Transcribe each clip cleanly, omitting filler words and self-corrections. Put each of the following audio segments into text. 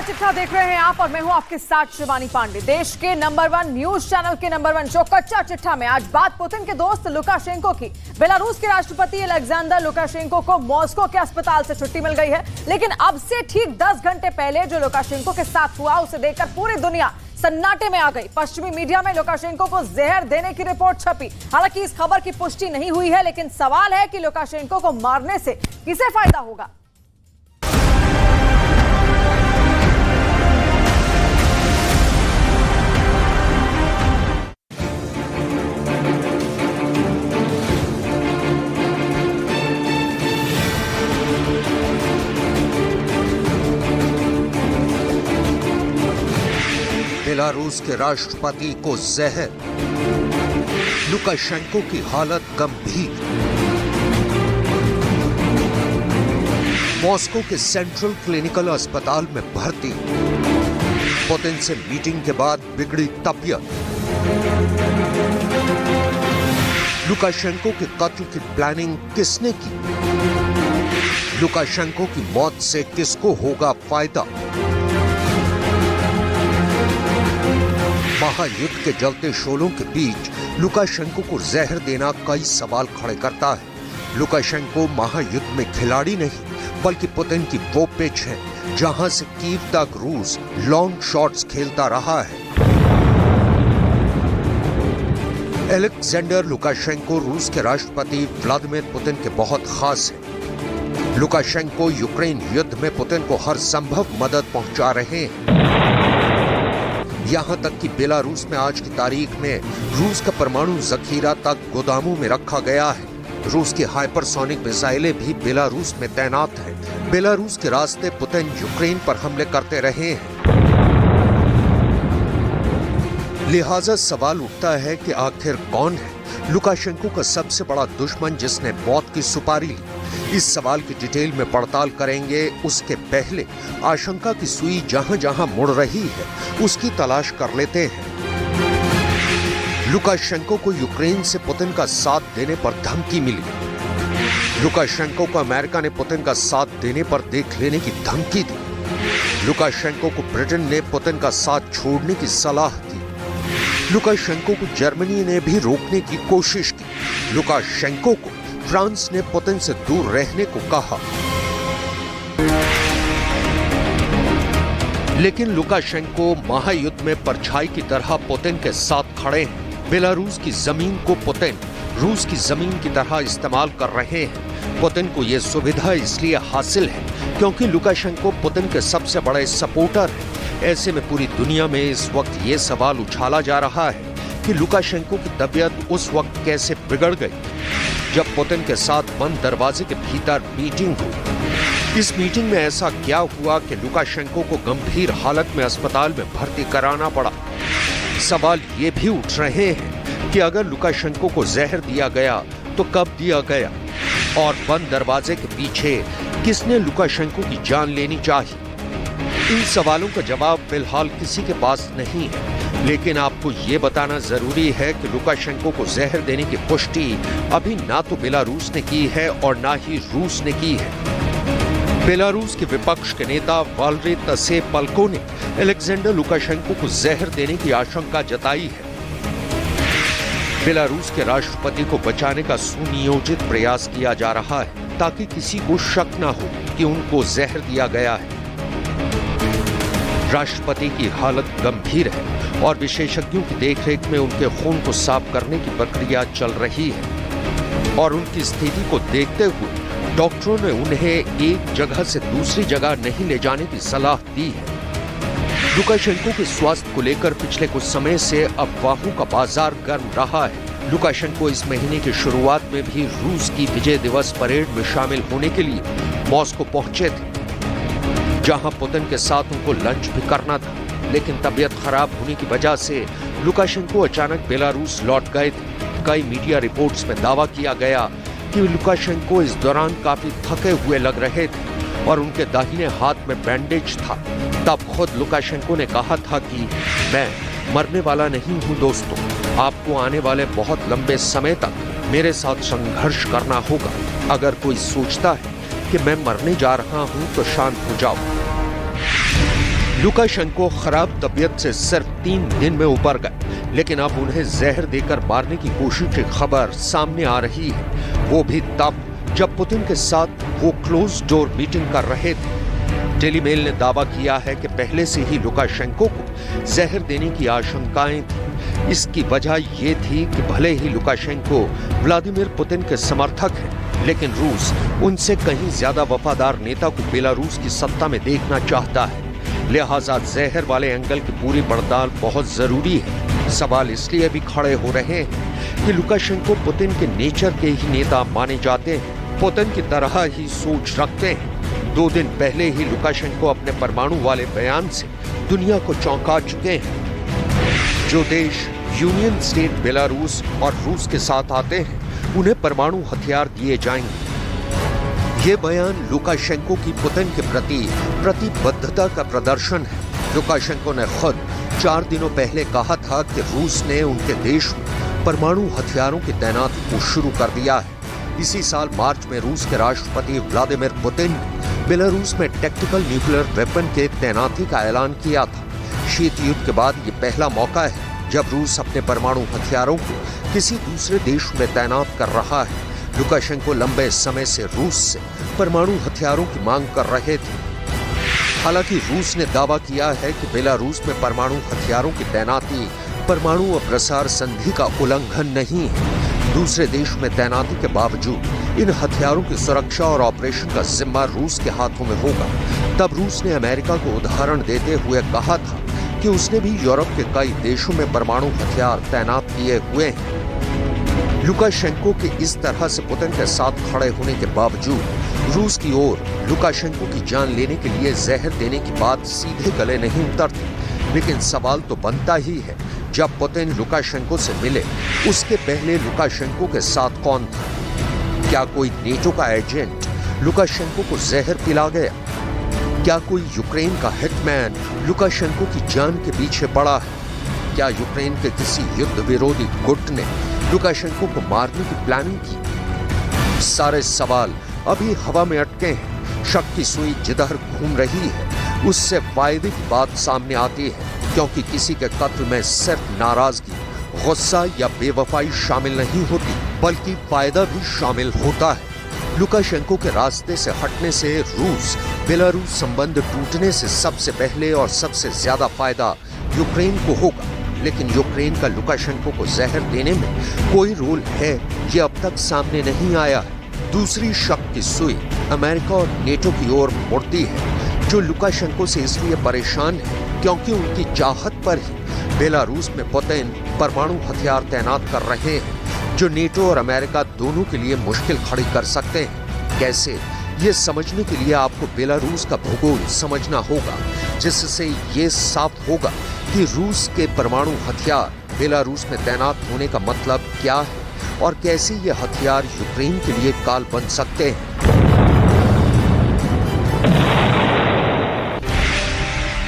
चिट्ठा देख रहे हैं आप और मैं हूं आपके साथ शिवानी पांडे। देश के नंबर 1 न्यूज चैनल के नंबर 1 शो कच्चा चिट्ठा में आज बात पुतिन के दोस्त लुकाशेंको की। बेलारूस के राष्ट्रपति अलेक्जेंडर लुकाशेंको को मॉस्को के अस्पताल से छुट्टी मिल गई है, लेकिन अब से ठीक 10 घंटे पहले जो लुकाशेंको के साथ हुआ उसे देखकर पूरी दुनिया सन्नाटे में आ गई। पश्चिमी मीडिया में लुकाशेंको को जहर देने की रिपोर्ट छपी। हालांकि इस खबर की पुष्टि नहीं हुई है, लेकिन सवाल है कि लुकाशेंको को मारने से किसे फायदा होगा। बेलारूस के राष्ट्रपति को जहर, लुकाशेंको की हालत गंभीर। मॉस्को के सेंट्रल क्लिनिकल अस्पताल में भर्ती। पुतिन से मीटिंग के बाद बिगड़ी तबीयत। लुकाशेंको के कत्ल की प्लानिंग किसने की? लुकाशेंको की मौत से किसको होगा फायदा? महायुद्ध के जलते शोलों के बीच लुकाशेंको को जहर देना कई सवाल खड़े करता है। लुकाशेंको महायुद्ध में खिलाड़ी नहीं, बल्कि पुतिन की वो पिच है जहां से कीव तक रूस लॉन्ग शॉट्स खेलता रहा है। अलेक्जेंडर लुकाशेंको रूस के राष्ट्रपति व्लादिमीर पुतिन के बहुत खास हैं। लुकाशेंको यूक्रेन युद्ध में पुतिन को हर संभव मदद पहुंचा रहे हैं। यहां तक कि बेलारूस में आज की तारीख में रूस का परमाणु जखीरा तक गोदामों में रखा गया है। रूस की हाइपरसोनिक मिसाइलें भी बेलारूस में तैनात हैं। बेलारूस के रास्ते पुतिन यूक्रेन पर हमले करते रहे हैं। लिहाजा सवाल उठता है कि आखिर कौन है लुकाशेंको का सबसे बड़ा दुश्मन जिसने मौत की सुपारी ली। इस सवाल की डिटेल में पड़ताल करेंगे। उसके पहले आशंका की सुई जहां जहां मुड़ रही है उसकी तलाश कर लेते हैं। लुकाशेंको को यूक्रेन से पुतिन का साथ देने पर धमकी मिली। लुकाशेंको को अमेरिका ने पुतिन का साथ देने पर देख लेने की धमकी दी। लुकाशेंको को ब्रिटेन ने पुतिन का साथ छोड़ने की सलाह दी। लुकाशेंको को जर्मनी ने भी रोकने की कोशिश की। लुकाशेंको को फ्रांस ने पुतिन से दूर रहने को कहा, लेकिन लुकाशेंको महायुद्ध में परछाई की तरह पुतिन के साथ खड़े हैं। बेलारूस की जमीन को पुतिन रूस की जमीन की तरह इस्तेमाल कर रहे हैं। पुतिन को यह सुविधा इसलिए हासिल है क्योंकि लुकाशेंको पुतिन के सबसे बड़े सपोर्टर हैं। ऐसे में पूरी दुनिया में इस वक्त ये सवाल उछाला जा रहा है कि लुकाशेंको की तबीयत उस वक्त कैसे बिगड़ गई जब पुतिन के साथ बंद दरवाजे के भीतर मीटिंग हुई। इस मीटिंग में ऐसा क्या हुआ कि लुकाशेंको को गंभीर हालत में अस्पताल में भर्ती कराना पड़ा? सवाल ये भी उठ रहे हैं कि अगर लुकाशेंको को जहर दिया गया तो कब दिया गया, और बंद दरवाजे के पीछे किसने लुकाशेंको की जान लेनी चाहिए? इन सवालों का जवाब फिलहाल किसी के पास नहीं है, लेकिन आपको ये बताना जरूरी है कि लुकाशेंको को जहर देने की पुष्टि अभी ना तो बेलारूस ने की है और ना ही रूस ने की है। बेलारूस के विपक्ष के नेता वालरी तसेपल्को ने अलेक्जेंडर लुकाशेंको को जहर देने की आशंका जताई है। बेलारूस के राष्ट्रपति को बचाने का सुनियोजित प्रयास किया जा रहा है ताकि किसी को शक न हो कि उनको जहर दिया गया है। राष्ट्रपति की हालत गंभीर है और विशेषज्ञों की देखरेख में उनके खून को साफ करने की प्रक्रिया चल रही है, और उनकी स्थिति को देखते हुए डॉक्टरों ने उन्हें एक जगह से दूसरी जगह नहीं ले जाने की सलाह दी है। लुकाशेंको के स्वास्थ्य को लेकर पिछले कुछ समय से अफवाहों का बाजार गर्म रहा है। लुकाशेंको इस महीने की शुरुआत में भी रूस की विजय दिवस परेड में शामिल होने के लिए मॉस्को पहुंचे थे, जहां पुतिन के साथ उनको लंच भी करना था, लेकिन तबीयत खराब होने की वजह से लुकाशेंको अचानक बेलारूस लौट गए थे। कई मीडिया रिपोर्ट्स में दावा किया गया कि लुकाशेंको इस दौरान काफी थके हुए लग रहे थे और उनके दाहिने हाथ में बैंडेज था। तब खुद लुकाशेंको ने कहा था कि मैं मरने वाला नहीं हूं दोस्तों, आपको आने वाले बहुत लंबे समय तक मेरे साथ संघर्ष करना होगा। अगर कोई सोचता है कि मैं मरने जा रहा हूं तो शांत हो जाओ। लुकाशेंको खराब तबीयत से सिर्फ 3 दिन में उबर गए, लेकिन अब उन्हें जहर देकर मारने की कोशिश की खबर सामने आ रही है, वो भी तब जब पुतिन के साथ वो क्लोज डोर मीटिंग कर रहे थे। डेली मेल ने दावा किया है कि पहले से ही लुकाशेंको को जहर देने की आशंकाएं थी। इसकी वजह ये थी कि भले ही लुकाशेंको व्लादिमीर पुतिन के समर्थक हैं, लेकिन रूस उनसे कहीं ज्यादा वफादार नेता को बेलारूस की सत्ता में देखना चाहता है। लिहाजा जहर वाले एंगल की पूरी पड़ताल बहुत जरूरी है। सवाल इसलिए भी खड़े हो रहे हैं कि लुकाशेंको पुतिन के नेचर के ही नेता माने जाते हैं, पुतिन की तरह ही सोच रखते हैं। 2 दिन पहले ही लुकाशेंको अपने परमाणु वाले बयान से दुनिया को चौंका चुके हैं। जो देश यूनियन स्टेट बेलारूस और रूस के साथ आते हैं, उन्हें परमाणु हथियार दिए जाएंगे। ये बयान लुकाशेंको की पुतिन के प्रति प्रतिबद्धता का प्रदर्शन है। लुकाशेंको ने खुद 4 दिनों पहले कहा था कि रूस ने उनके देश में परमाणु हथियारों की तैनाती को शुरू कर दिया है। इसी साल मार्च में रूस के राष्ट्रपति व्लादिमीर पुतिन ने बेलारूस में टैक्टिकल न्यूक्लियर वेपन के तैनाती का ऐलान किया था। शीत युद्ध के बाद ये पहला मौका है जब रूस अपने परमाणु हथियारों को किसी दूसरे देश में तैनात कर रहा है। लुकाशेंको लंबे समय से रूस से परमाणु हथियारों की मांग कर रहे थे। हालांकि रूस ने दावा किया है कि बेलारूस में परमाणु हथियारों की तैनाती परमाणु अप्रसार संधि का उल्लंघन नहीं है। दूसरे देश में तैनाती के बावजूद इन हथियारों की सुरक्षा और ऑपरेशन का जिम्मा रूस के हाथों में होगा। तब रूस ने अमेरिका को उदाहरण देते हुए कहा था कि उसने भी यूरोप के कई देशों में परमाणु हथियार तैनात किए हुए हैं। लुकाशेंको के इस तरह से पुतिन के साथ खड़े होने के बावजूद रूस की ओर लुकाशेंको की जान लेने के लिए जहर देने की बात सीधे गले नहीं उतरती। लेकिन सवाल तो बनता ही है, जब पुतिन लुकाशेंको से मिले उसके पहले लुकाशेंको के साथ कौन था? क्या कोई नेटो का एजेंट लुकाशेंको को जहर पिला गया? क्या कोई यूक्रेन का हिटमैन लुकाशेंको की जान के पीछे पड़ा है? क्या यूक्रेन के किसी युद्ध विरोधी गुट ने लुकाशेंको को मारने की प्लानिंग की? सारे सवाल अभी हवा में अटके हैं। शक की सुई जिधर घूम रही है, उससे फायदे की बात सामने आती है, क्योंकि किसी के कत्ल में सिर्फ नाराजगी, गुस्सा या बेवफाई शामिल नहीं होती, बल्कि फायदा भी शामिल होता है। लुकाशेंको के रास्ते से हटने से रूस बेलारूस संबंध टूटने से सबसे पहले और सबसे ज्यादा फायदा यूक्रेन को होगा। लेकिन यूक्रेन का लुकाशेंको को जहर देने में कोई रोल है, ये अब तक सामने नहीं आया है। दूसरी शक की सुई अमेरिका और नेटो की ओर मुड़ती है, जो लुकाशेंको से इसलिए परेशान है क्योंकि उनकी चाहत पर ही बेलारूस में पुतिन परमाणु हथियार तैनात कर रहे हैं, जो नेटो और अमेरिका दोनों के लिए मुश्किल खड़ी कर सकते हैं। कैसे? ये समझने के लिए आपको बेलारूस का भूगोल समझना होगा, जिससे ये साफ होगा कि रूस के परमाणु हथियार बेलारूस में तैनात होने का मतलब क्या है और कैसे ये हथियार यूक्रेन के लिए काल बन सकते हैं।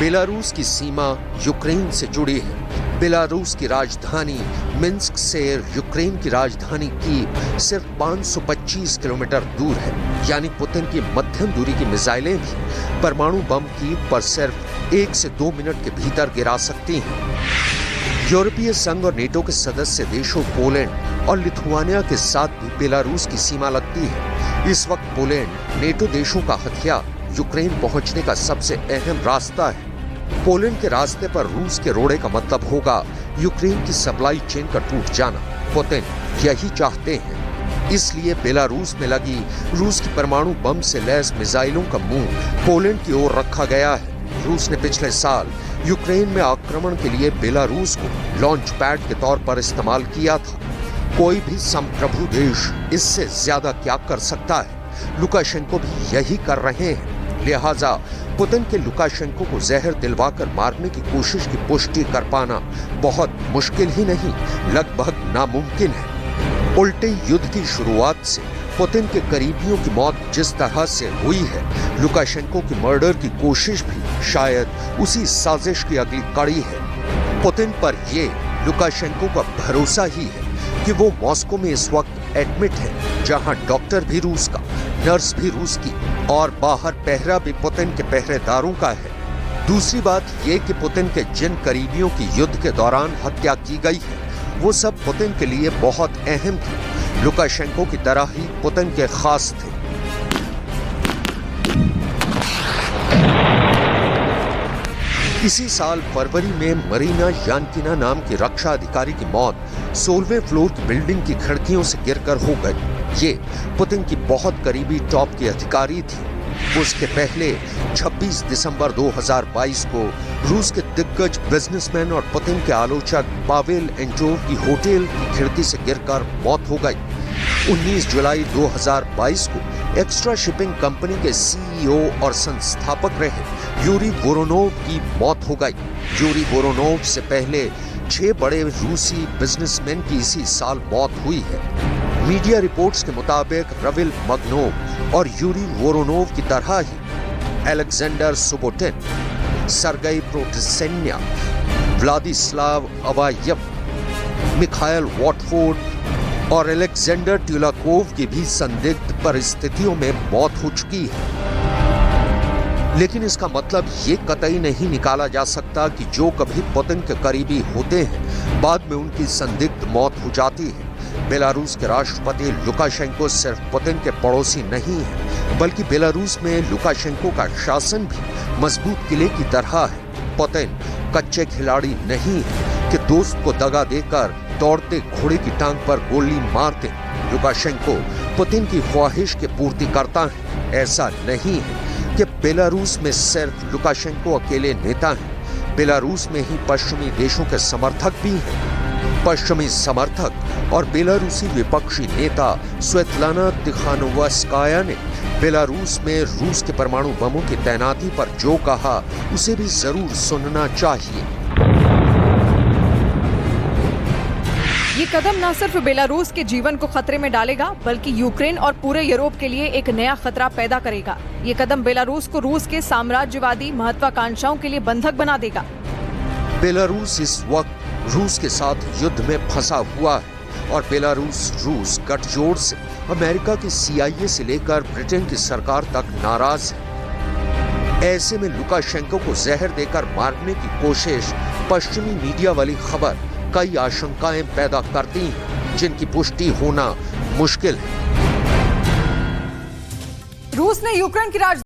बेलारूस की सीमा यूक्रेन से जुड़ी है। बेलारूस की राजधानी मिन्स्क से यूक्रेन की राजधानी कीव सिर्फ 525 किलोमीटर दूर है। यानी पुतिन की मध्यम दूरी की मिसाइलें भी परमाणु बम कीव पर सिर्फ 1 से 2 मिनट के भीतर गिरा सकती हैं। यूरोपीय संघ और नेटो के सदस्य देशों पोलैंड और लिथुआनिया के साथ भी बेलारूस की सीमा लगती है। इस वक्त पोलैंड नेटो देशों का हथियार यूक्रेन पहुंचने का सबसे अहम रास्ता है। पोलैंड के रास्ते पर रूस के रोड़े का मतलब होगा यूक्रेन की सप्लाई चेन का टूट जाना। पुतिन यही चाहते हैं। इसलिए बेलारूस में लगी रूस की परमाणु बम से लैस मिसाइलों का मुंह पोलैंड की ओर रखा गया है। रूस ने पिछले साल यूक्रेन में आक्रमण के लिए बेलारूस को लॉन्च पैड के तौर पर इस्तेमाल किया था। कोई भी संप्रभु देश इससे ज्यादा क्या कर सकता है? लुकाशेंको भी यही कर रहे हैं। लिहाजा पुतिन के लुकाशेंको को जहर दिलवाकर मारने की कोशिश की पुष्टि कर पाना बहुत मुश्किल ही नहीं, लगभग नामुमकिन है। उल्टे युद्ध की शुरुआत से पुतिन के करीबियों की मौत जिस तरह से हुई है, लुकाशेंको की मर्डर की कोशिश भी शायद उसी साजिश की अगली कड़ी है। पुतिन पर ये लुकाशेंको का भरोसा ही है कि वो मॉस्को में इस वक्त एडमिट है, जहां डॉक्टर भी रूस का, नर्स भी रूस की और बाहर पहरा भी पुतिन के पहरेदारों का है। दूसरी बात ये कि पुतिन के जिन करीबियों की युद्ध के दौरान हत्या की गई है वो सब पुतिन के लिए बहुत अहम थे। लुकाशेंको की तरह ही पुतिन के खास थे। इसी साल फरवरी में मरीना यानकिना नाम की रक्षा अधिकारी की मौत 16वें फ्लोर की बिल्डिंग की खिड़कियों से गिरकर हो गई। ये पुतिन की बहुत करीबी टॉप की अधिकारी थी। उसके पहले 26 दिसंबर 2022 को रूस के दिग्गज बिजनेसमैन और पुतिन के आलोचक पावेल एंचोव की होटल की खिड़की से गिरकर मौत हो गई। 19 जुलाई 2022 को एक्स्ट्रा शिपिंग कंपनी के सीईओ और संस्थापक रहे यूरी वोरोनोव की मौत हो गई। यूरी वोरोनोव से पहले 6 बड़े रूसी बिजनेसमैन की इसी साल मौत हुई है। मीडिया रिपोर्ट्स के मुताबिक रविल मगनोव और यूरी वोरोनोव की तरह ही Alexander Subotin, Sergei Protsenya, Vladislav Avayev, Mikhail Watford और अलेक्जेंडर ट्यूलाकोव की भी संदिग्ध परिस्थितियों में मौत हो चुकी है। लेकिन इसका मतलब ये कतई नहीं निकाला जा सकता कि जो कभी पुतिन के करीबी होते हैं बाद में उनकी संदिग्ध मौत हो जाती है। बेलारूस के राष्ट्रपति लुकाशेंको सिर्फ पुतिन के पड़ोसी नहीं है, बल्कि बेलारूस में लुकाशेंको का शासन भी मजबूत किले की तरह है। पुतिन कच्चे खिलाड़ी नहीं है कि दोस्त को दगा देकर दौड़ते घोड़े की टांग पर गोली मारते। लुकाशेंको पुतिन की ख्वाहिश के पूर्ति करता है। ऐसा नहीं है कि बेलारूस में सिर्फ लुकाशेंको अकेले नेता हैं। बेलारूस में ही पश्चिमी देशों के समर्थक भी हैं। पश्चिमी समर्थक और बेलारूसी विपक्षी नेता स्वेतलाना तिखानोवस्काया ने बेलारूस में रूस के परमाणु बमों की तैनाती पर जो कहा उसे भी जरूर सुनना चाहिए। ये कदम न सिर्फ बेलारूस के जीवन को खतरे में डालेगा बल्कि यूक्रेन और पूरे यूरोप के लिए एक नया खतरा पैदा करेगा। ये कदम बेलारूस को रूस के साम्राज्यवादी महत्वाकांक्षाओं के लिए बंधक बना देगा। बेलारूस इस वक्त रूस के साथ युद्ध में फंसा हुआ है और बेलारूस रूस गठजोड़ से अमेरिका की CIA से लेकर ब्रिटेन की सरकार तक नाराज है। ऐसे में लुकाशेंको को जहर देकर मारने की कोशिश, पश्चिमी मीडिया वाली खबर कई आशंकाएं पैदा करती हैं जिनकी पुष्टि होना मुश्किल है। रूस ने यूक्रेन की राजधानी